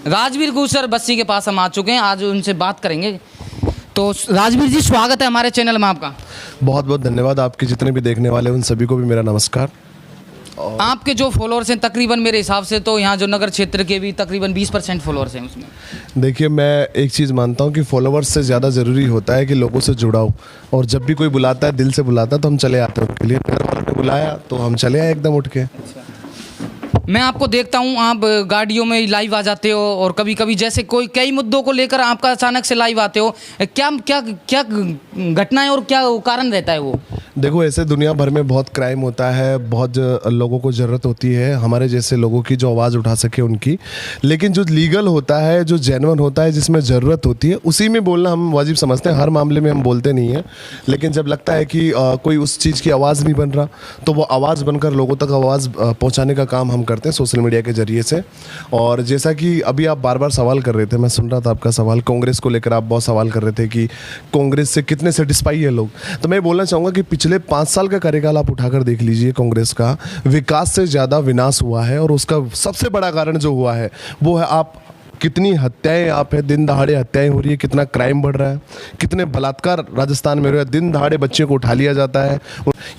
राजवीर गुर्जर बस्सी के पास हम आ चुके हैं, आज उनसे बात करेंगे। तो राजवीर जी, स्वागत है हमारे चैनल में आपका। बहुत बहुत धन्यवाद। आपके जितने भी देखने वाले हैं उन सभी को भी मेरा नमस्कार। आपके जो फॉलोअर्स हैं तकरीबन मेरे हिसाब से तो यहाँ जो नगर क्षेत्र के भी तकरीबन 20% फॉलोअर्स हैं उसमें। देखिए, मैं एक चीज़ मानता हूँ कि फॉलोअर्स से ज़्यादा ज़रूरी होता है कि लोगों से जुड़ा हो, और जब भी कोई बुलाता है, दिल से बुलाता है, तो हम चले आते हैं उनके लिए। घर वालों ने बुलाया तो हम चले आए एकदम उठ के। मैं आपको देखता हूँ, आप गाड़ियों में लाइव आ जाते हो और कभी कभी जैसे कोई कई मुद्दों को लेकर आपका अचानक से लाइव आते हो। क्या क्या क्या घटनाएं और क्या कारण रहता है वो? देखो, ऐसे दुनिया भर में बहुत क्राइम होता है, बहुत लोगों को ज़रूरत होती है हमारे जैसे लोगों की जो आवाज़ उठा सके उनकी। लेकिन जो लीगल होता है, जो जेन्युइन होता है, जिसमें ज़रूरत होती है, उसी में बोलना हम वाजिब समझते हैं। हर मामले में हम बोलते नहीं हैं, लेकिन जब लगता है कि कोई उस चीज़ की आवाज़ नहीं बन रहा, तो वो आवाज़ बनकर लोगों तक आवाज़ पहुँचाने का काम हम करते हैं सोशल मीडिया के ज़रिए से। और जैसा कि अभी आप बार बार सवाल कर रहे थे, मैं सुन रहा था आपका सवाल, कांग्रेस को लेकर आप बहुत सवाल कर रहे थे कि कांग्रेस से कितने सेटिस्फाई है लोग। तो मैं बोलना चाहूँगा कि पिछले 5 साल का कार्यकाल आप उठाकर देख लीजिए, कांग्रेस का विकास से ज़्यादा विनाश हुआ है। और उसका सबसे बड़ा कारण जो हुआ है वो है आप कितनी हत्याएं आप है, दिन दहाड़े हत्याएं हो रही है, कितना क्राइम बढ़ रहा है, कितने बलात्कार राजस्थान में हो रहे हैं, दिन दहाड़े बच्चे को उठा लिया जाता है।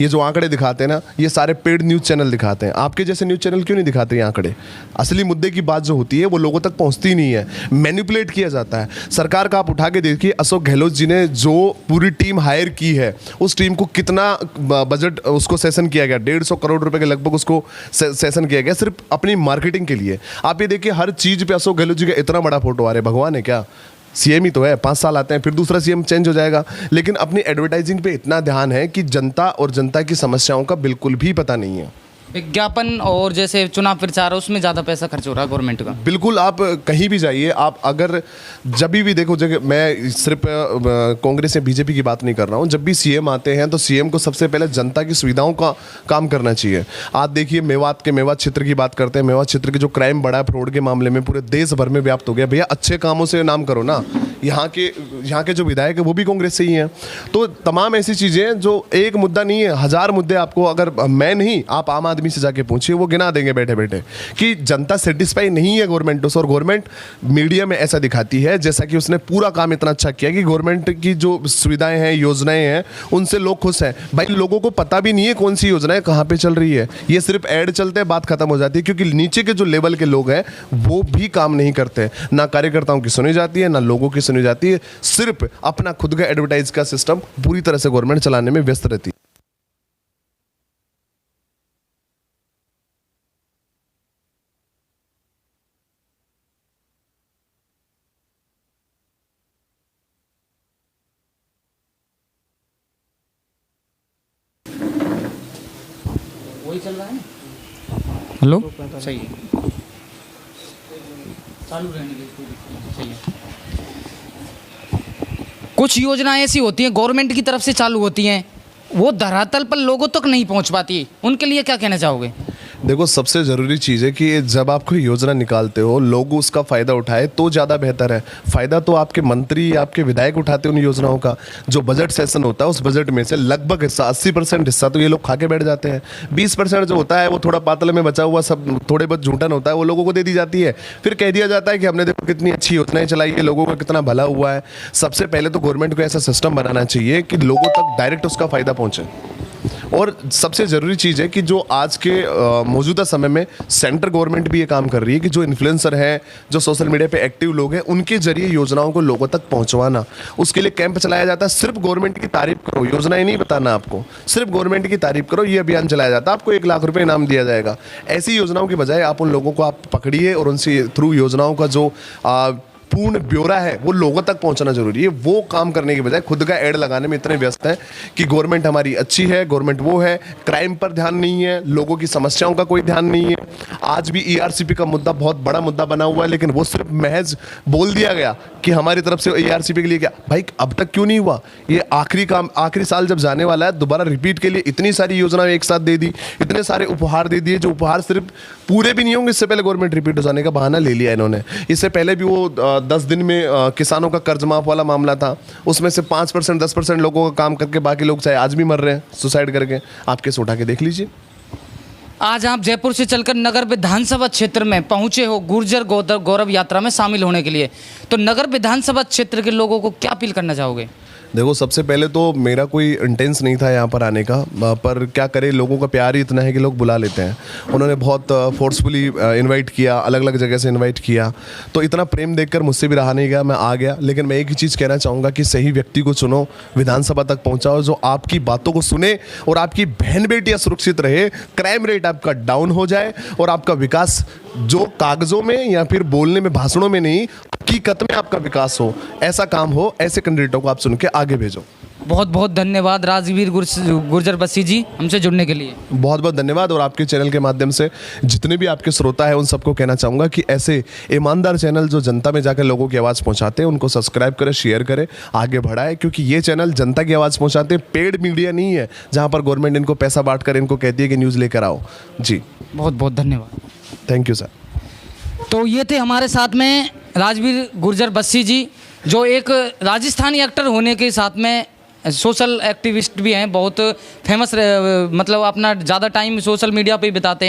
ये जो आंकड़े दिखाते हैं ना, ये सारे पेड न्यूज़ चैनल दिखाते हैं। आपके जैसे न्यूज़ चैनल क्यों नहीं दिखाते ये आंकड़े? असली मुद्दे की बात जो होती है वो लोगों तक पहुंचती नहीं है, मैनिपुलेट किया जाता है। सरकार का आप उठा के देखिए, अशोक गहलोत जी ने जो पूरी टीम हायर की है, उस टीम को कितना बजट उसको सेशन किया गया, 150 करोड़ रुपए के लगभग उसको सेशन किया गया सिर्फ अपनी मार्केटिंग के लिए। आप ये देखिए, हर चीज़ पे अशोक गहलोत जी का इतना बड़ा फोटो आ रहा है। भगवान है क्या? सीएम ही तो है, 5 साल आते हैं फिर दूसरा सीएम चेंज हो जाएगा। लेकिन अपनी एडवर्टाइजिंग पे इतना ध्यान है कि जनता और जनता की समस्याओं का बिल्कुल भी पता नहीं है। विज्ञापन और जैसे चुनाव प्रचार, उसमें ज़्यादा पैसा खर्च हो रहा है गवर्नमेंट का। बिल्कुल, आप कहीं भी जाइए, आप अगर जब भी देखो, जगह मैं सिर्फ कांग्रेस या बीजेपी की बात नहीं कर रहा हूँ, जब भी सीएम आते हैं तो सीएम को सबसे पहले जनता की सुविधाओं का काम करना चाहिए। आप देखिए, मेवात क्षेत्र की बात करते हैं, मेवात क्षेत्र के जो क्राइम बढ़ा है फ्रॉड के मामले में, पूरे देश भर में व्याप्त हो गया। भैया, अच्छे कामों से नाम करो ना। यहाँ के जो विधायक है वो भी कांग्रेस से ही हैं। तो तमाम ऐसी चीज़ें जो एक मुद्दा नहीं है, 1000 मुद्दे आपको, अगर मैं नहीं, आप आम आदमी से जाके पूछिए, वो गिना देंगे बैठे बैठे कि जनता सेटिस्फाई नहीं है गवर्नमेंट से। और गवर्नमेंट मीडिया में ऐसा दिखाती है जैसा कि उसने पूरा काम इतना अच्छा किया कि गवर्नमेंट की जो सुविधाएं हैं, योजनाएं हैं, उनसे लोग खुश हैं। भाई, लोगों को पता भी नहीं है कौन सी योजनाएं कहाँ पे चल रही है। ये सिर्फ ऐड चलते हैं, बात खत्म हो जाती है, क्योंकि नीचे के जो लेवल के लोग हैं वो भी काम नहीं करते। ना कार्यकर्ताओं की सुनी जाती है, ना लोगों की सुनी जाती है। सिर्फ अपना खुद का एडवर्टाइज का सिस्टम पूरी तरह से गवर्नमेंट चलाने में व्यस्त रहती है। वही चल रहा है ना? हेलो, सही है, चालू रहने दे, सही है। कुछ योजनाएं ऐसी होती हैं गवर्नमेंट की तरफ से चालू होती हैं, वो धरातल पर लोगों तक नहीं पहुंच पाती, उनके लिए क्या कहना चाहोगे? देखो, सबसे ज़रूरी चीज़ है कि जब आप कोई योजना निकालते हो, लोग उसका फ़ायदा उठाए तो ज़्यादा बेहतर है। फ़ायदा तो आपके मंत्री, आपके विधायक उठाते हैं उन योजनाओं का। जो बजट सेशन होता है, उस बजट में से लगभग हिस्सा, 80% हिस्सा तो ये लोग खा के बैठ जाते हैं। 20% जो होता है वो थोड़ा पातल में बचा हुआ, सब थोड़े बहुत झूठन होता है, वो लोगों को दे दी जाती है। फिर कह दिया जाता है कि हमने देखो कितनी अच्छी योजनाएं चलाई है, लोगों का कितना भला हुआ है। सबसे पहले तो गवर्नमेंट को ऐसा सिस्टम बनाना चाहिए कि लोगों तक डायरेक्ट उसका फ़ायदा पहुँचे। और सबसे ज़रूरी चीज़ है कि जो आज के मौजूदा समय में सेंट्रल गवर्नमेंट भी ये काम कर रही है कि जो इन्फ्लुएंसर हैं, जो सोशल मीडिया पे एक्टिव लोग हैं, उनके जरिए योजनाओं को लोगों तक पहुंचवाना। उसके लिए कैंप चलाया जाता है। सिर्फ गवर्नमेंट की तारीफ करो, योजनाएं नहीं बताना आपको, सिर्फ गवर्नमेंट की तारीफ करो, ये अभियान चलाया जाता है, आपको 1 लाख रुपये इनाम दिया जाएगा। ऐसी योजनाओं की बजाय आप उन लोगों को आप पकड़िए और उनसे थ्रू योजनाओं का जो पूर्ण ब्यौरा है वो लोगों तक पहुंचाना जरूरी है। वो काम करने के बजाय खुद का ऐड लगाने में इतने व्यस्त हैं कि गवर्नमेंट हमारी अच्छी है, गवर्नमेंट वो है, क्राइम पर ध्यान नहीं है, लोगों की समस्याओं का कोई ध्यान नहीं है। आज भी ईआरसीपी का मुद्दा बहुत बड़ा मुद्दा बना हुआ है, लेकिन वो सिर्फ महज बोल दिया गया कि हमारी तरफ से ईआरसीपी के लिए क्या। भाई, अब तक क्यों नहीं हुआ? ये आखिरी साल जब जाने वाला है, दोबारा रिपीट के लिए इतनी सारी योजनाएं एक साथ दे दी, इतने सारे उपहार दे दिए, जो उपहार सिर्फ पूरे भी नहीं होंगे। इससे पहले गवर्नमेंट रिपीट हो जाने का बहाना ले लिया इन्होंने। इससे पहले भी वो 10 दिन में किसानों का कर्ज माफ वाला मामला था, उसमें से 5% 10% लोगों का काम करके बाकी लोग चाहे आज भी मर रहे हैं सुसाइड करके। आप केस उठा के देख लीजिए। आज आप जयपुर से चलकर नगर विधानसभा क्षेत्र में पहुंचे हो गुर्जर गौरव यात्रा में शामिल होने के लिए, तो नगर विधानसभा क्षेत्र के लोगों को क्या अपील करना चाहोगे? देखो, सबसे पहले तो मेरा कोई इंटेंस नहीं था यहाँ पर आने का, पर क्या करें, लोगों का प्यार ही इतना है कि लोग बुला लेते हैं। उन्होंने बहुत फोर्सफुली इनवाइट किया, अलग अलग जगह से इनवाइट किया, तो इतना प्रेम देखकर मुझसे भी रहा नहीं गया, मैं आ गया। लेकिन मैं एक ही चीज़ कहना चाहूँगा कि सही व्यक्ति को चुनो, विधानसभा तक पहुँचाओ, जो आपकी बातों को सुने और आपकी बहन बेटियाँ सुरक्षित रहे, क्राइम रेट आपका डाउन हो जाए और आपका विकास जो कागजों में या फिर बोलने में, भाषणों में नहीं, हकीकत में आपका विकास हो, ऐसा काम हो। ऐसे कैंडिडेटों को आप सुन के आगे भेजो। बहुत बहुत धन्यवाद राजवीर गुर्जर बस्सी जी, हमसे जुड़ने के लिए। बहुत बहुत धन्यवाद। और आपके चैनल के माध्यम से जितने भी आपके श्रोता हैं उन सबको कहना चाहूँगा कि ऐसे ईमानदार चैनल जो जनता में जाकर लोगों की आवाज़ पहुँचाते हैं उनको सब्सक्राइब करें, शेयर करें, आगे बढ़ाएं, क्योंकि ये चैनल जनता की आवाज़ पहुँचाते हैं। पेड मीडिया नहीं है जहाँ पर गवर्नमेंट इनको पैसा बांट कर इनको कहती है कि न्यूज़ लेकर आओ। जी, बहुत बहुत धन्यवाद। Thank you sir. तो ये थे हमारे साथ में राजवीर गुर्जर बस्सी जी, जो एक राजस्थानी एक्टर होने के साथ में सोशल एक्टिविस्ट भी हैं, बहुत फेमस, मतलब अपना ज़्यादा टाइम सोशल मीडिया पे ही बिताते हैं।